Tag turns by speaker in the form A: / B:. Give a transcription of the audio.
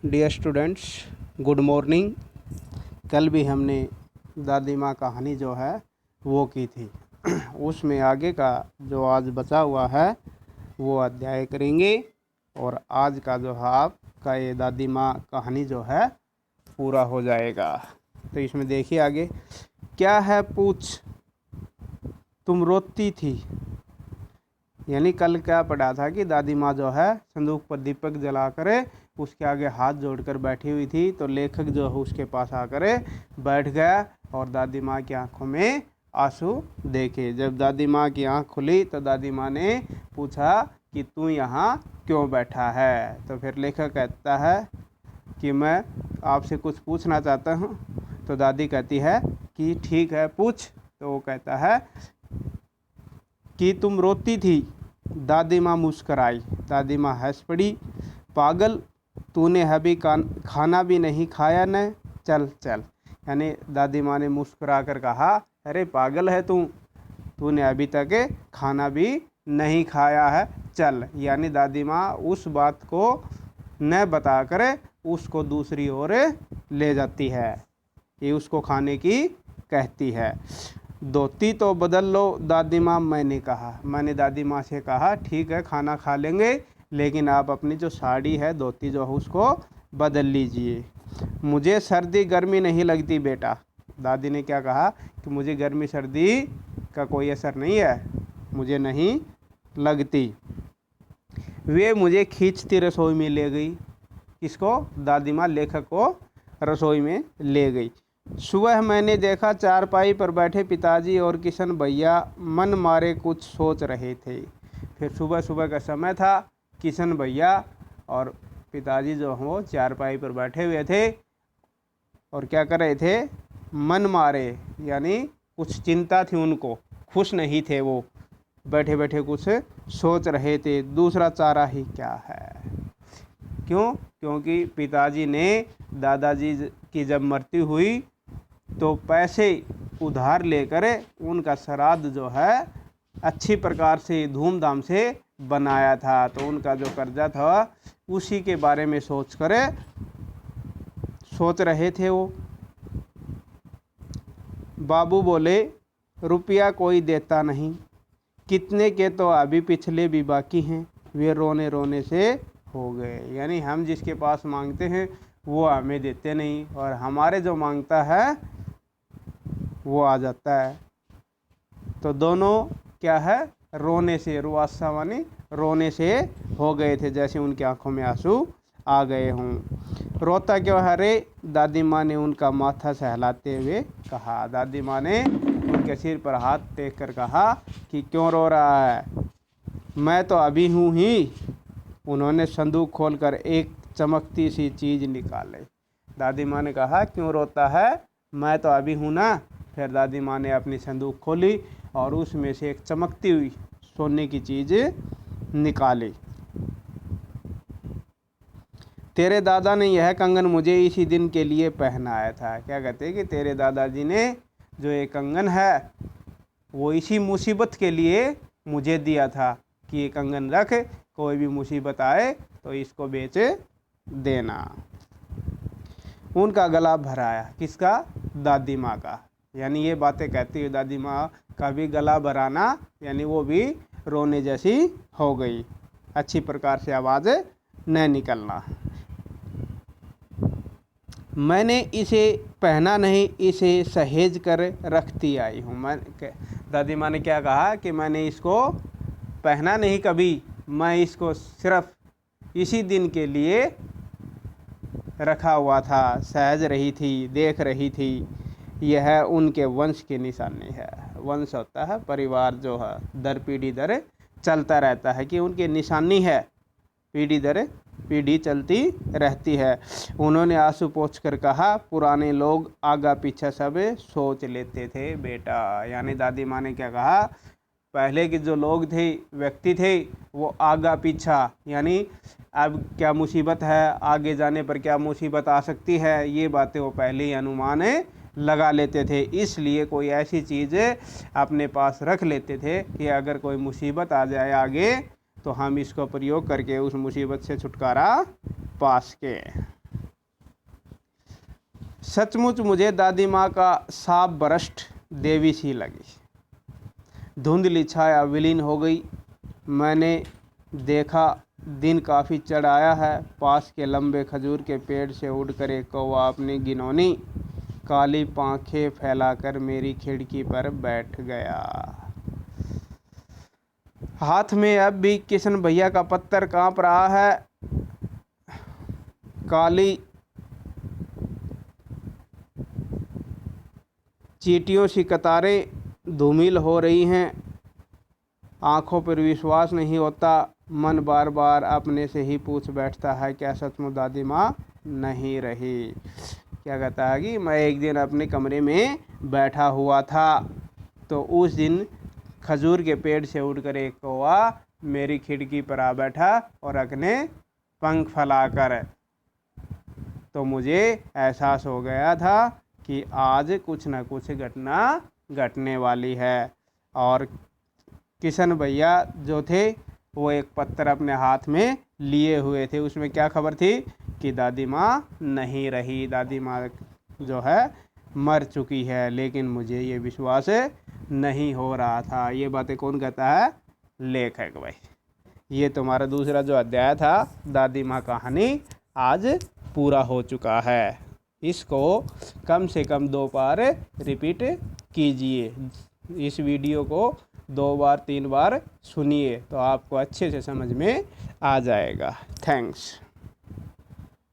A: Dear students, good morning. कल भी हमने दादी माँ कहानी जो है वो की थी। उसमें आगे का जो आज बचा हुआ है वो अध्याय करेंगे और आज का जो है आपका ये दादी माँ कहानी जो है पूरा हो जाएगा। तो इसमें देखिए आगे क्या है, पूछ तुम रोती थी। यानी कल क्या पढ़ा था कि दादी माँ जो है संदूक पर दीपक जला कर उसके आगे हाथ जोड़कर बैठी हुई थी। तो लेखक जो है उसके पास आकर बैठ गया और दादी माँ की आंखों में आंसू देखे। जब दादी माँ की आंख खुली तो दादी माँ ने पूछा कि तू यहाँ क्यों बैठा है। तो फिर लेखक कहता है कि मैं आपसे कुछ पूछना चाहता हूँ। तो दादी कहती है कि ठीक है पूछ। तो वो कहता है कि तुम रोती थी। दादी माँ मुस्कराई। दादी माँ हंस पड़ी। पागल, तूने अभी खाना भी नहीं खाया न, चल चल। यानी दादी माँ ने मुस्कुरा कर कहा, अरे पागल है तूने अभी तक खाना भी नहीं खाया है, चल। यानी दादी माँ उस बात को न बताकर उसको दूसरी ओर ले जाती है, ये उसको खाने की कहती है। धोती तो बदल लो दादी माँ, मैंने दादी माँ से कहा ठीक है खाना खा लेंगे, लेकिन आप अपनी जो साड़ी है धोती जो है उसको बदल लीजिए। मुझे सर्दी गर्मी नहीं लगती बेटा। दादी ने क्या कहा कि मुझे गर्मी सर्दी का कोई असर नहीं है, मुझे नहीं लगती। वे मुझे खींचती रसोई में ले गई। किसको? दादी माँ लेखक को रसोई में ले गई। सुबह मैंने देखा चारपाई पर बैठे पिताजी और किशन भैया मन मारे कुछ सोच रहे थे। फिर सुबह सुबह का समय था। किशन भैया और पिताजी जो हैं वो चारपाई पर बैठे हुए थे और क्या कर रहे थे? मन मारे, यानी कुछ चिंता थी उनको, खुश नहीं थे वो, बैठे बैठे कुछ सोच रहे थे। दूसरा चारा ही क्या है। क्यों? क्योंकि पिताजी ने दादाजी की जब मृत्यु हुई तो पैसे उधार लेकर उनका श्राद्ध जो है अच्छी प्रकार से धूमधाम से बनाया था। तो उनका जो कर्जा था उसी के बारे में सोच रहे थे वो। बाबू बोले, रुपया कोई देता नहीं, कितने के तो अभी पिछले भी बाकी हैं। वे रोने रोने से हो गए। यानी हम जिसके पास मांगते हैं वो हमें देते नहीं और हमारे जो मांगता है वो आ जाता है। तो दोनों क्या है? रोने से, रुआसा मानी रोने से हो गए थे, जैसे उनकी आंखों में आंसू आ गए हों। रोता क्यों है रे? दादी माँ ने उनका माथा सहलाते हुए कहा। दादी माँ ने उनके सिर पर हाथ टेक कर कहा कि क्यों रो रहा है? मैं तो अभी हूँ ही। उन्होंने संदूक खोलकर एक चमकती सी चीज़ निकाली। दादी माँ ने कहा क्यों रोता है? मैं तो अभी हूँ ना। फिर दादी माँ ने अपनी संदूक खोली और उसमें से एक चमकती हुई सोने की चीज़ निकाली। तेरे दादा ने यह कंगन मुझे इसी दिन के लिए पहनाया था। क्या कहते हैं कि तेरे दादाजी ने जो ये कंगन है वो इसी मुसीबत के लिए मुझे दिया था कि ये कंगन रख, कोई भी मुसीबत आए तो इसको बेच देना। उनका गला भराया। किसका? दादी माँ का। यानी ये बातें कहती हुई दादी माँ का भी गला भराना, यानी वो भी रोने जैसी हो गई, अच्छी प्रकार से आवाज़ न निकलना। मैंने इसे पहना नहीं, इसे सहेज कर रखती आई हूँ। दादी माँ ने क्या कहा कि मैंने इसको पहना नहीं कभी, मैं इसको सिर्फ इसी दिन के लिए रखा हुआ था, सहज रही थी, देख रही थी। यह उनके वंश की निशानी है। वंश होता है परिवार जो है, दर पीढ़ी दर चलता रहता है, कि उनकी निशानी है, पीढ़ी दर पीढ़ी चलती रहती है। उन्होंने आंसू पोंछ कर कहा, पुराने लोग आगा पीछा सब सोच लेते थे बेटा। यानी दादी माँ ने क्या कहा? पहले के जो लोग थे, व्यक्ति थे, वो आगा पीछा, यानी अब क्या मुसीबत है, आगे जाने पर क्या मुसीबत आ सकती है, ये बातें वो पहले ही अनुमान लगा लेते थे। इसलिए कोई ऐसी चीज़ अपने पास रख लेते थे कि अगर कोई मुसीबत आ जाए आगे तो हम इसको प्रयोग करके उस मुसीबत से छुटकारा पा सकें। सचमुच मुझे दादी माँ का साफ बरस्ट देवी सी लगी। धुंधली छाया विलीन हो गई। मैंने देखा दिन काफ़ी चढ़ आया है। पास के लंबे खजूर के पेड़ से उड़कर एक कौवा अपनी गिनौनी काली पांखें फैलाकर मेरी खिड़की पर बैठ गया। हाथ में अब भी किशन भैया का पत्थर कांप रहा है। काली चींटियों सी कतारें धूमिल हो रही हैं। आंखों पर विश्वास नहीं होता। मन बार बार अपने से ही पूछ बैठता है, क्या सचमुच दादी माँ नहीं रही? क्या कहता है कि मैं एक दिन अपने कमरे में बैठा हुआ था, तो उस दिन खजूर के पेड़ से उड़कर एक कौवा मेरी खिड़की पर आ बैठा और अपने पंख फैलाकर, तो मुझे एहसास हो गया था कि आज कुछ न कुछ घटना घटने वाली है। और किशन भैया जो थे वो एक पत्थर अपने हाथ में लिए हुए थे। उसमें क्या खबर थी कि दादी माँ नहीं रही, दादी माँ जो है मर चुकी है। लेकिन मुझे ये विश्वास नहीं हो रहा था। ये बातें कौन कहता है? लेखक भाई। ये तुम्हारा दूसरा जो अध्याय था दादी माँ कहानी आज पूरा हो चुका है। इसको कम से कम 2 बार रिपीट कीजिए। इस वीडियो को 2 बार 3 बार सुनिए तो आपको अच्छे से समझ में आ जाएगा। थैंक्स।